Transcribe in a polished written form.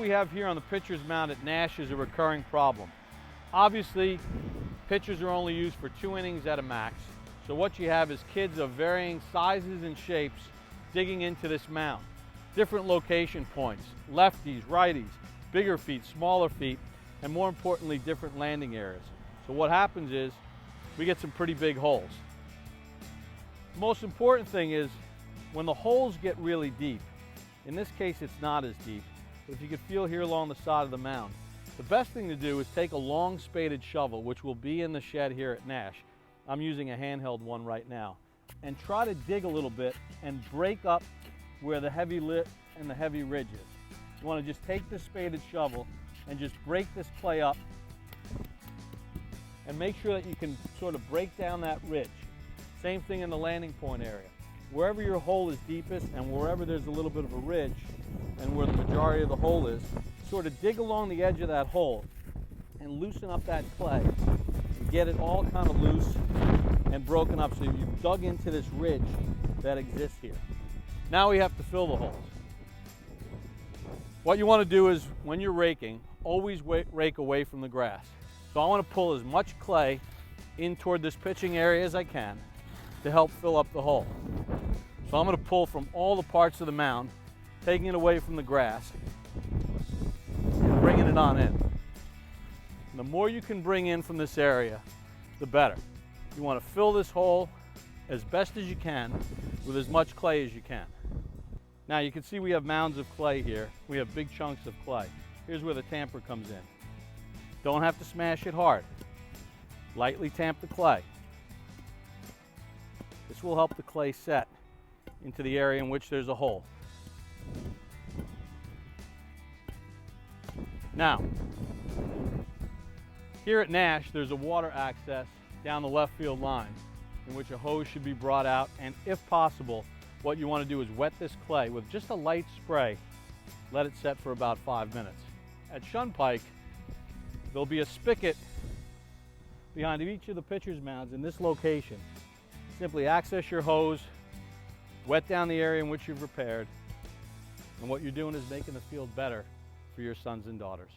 we have here on the pitcher's mound at Nash is a recurring problem. Obviously, pitchers are only used for 2 innings at a max. So what you have is kids of varying sizes and shapes digging into this mound. Different location points, lefties, righties, bigger feet, smaller feet, and more importantly, different landing areas. So what happens is we get some pretty big holes. The most important thing is when the holes get really deep, in this case it's not as deep, but if you can feel here along the side of the mound, the best thing to do is take a long spaded shovel, which will be in the shed here at Nash. I'm using a handheld one right now, and try to dig a little bit and break up where the heavy lip and the heavy ridge is. You want to just take this spaded shovel and just break this clay up and make sure that you can sort of break down that ridge. Same thing in the landing point area. Wherever your hole is deepest and wherever there's a little bit of a ridge and where the majority of the hole is, sort of dig along the edge of that hole and loosen up that clay and get it all kind of loose and broken up so you've dug into this ridge that exists here. Now we have to fill the holes. What you want to do is, when you're raking, always rake away from the grass. So I want to pull as much clay in toward this pitching area as I can to help fill up the hole. So I'm going to pull from all the parts of the mound, taking it away from the grass and bringing it on in. And the more you can bring in from this area, the better. You want to fill this hole as best as you can with as much clay as you can. Now you can see we have mounds of clay here. We have big chunks of clay. Here's where the tamper comes in. Don't have to smash it hard. Lightly tamp the clay. This will help the clay set into the area in which there's a hole. Now, here at Nash, there's a water access down the left field line in which a hose should be brought out, and if possible, what you want to do is wet this clay with just a light spray. Let it set for about 5 minutes. At Shunpike, there'll be a spigot behind each of the pitcher's mounds in this location. Simply access your hose, wet down the area in which you've repaired, and what you're doing is making the field better for your sons and daughters.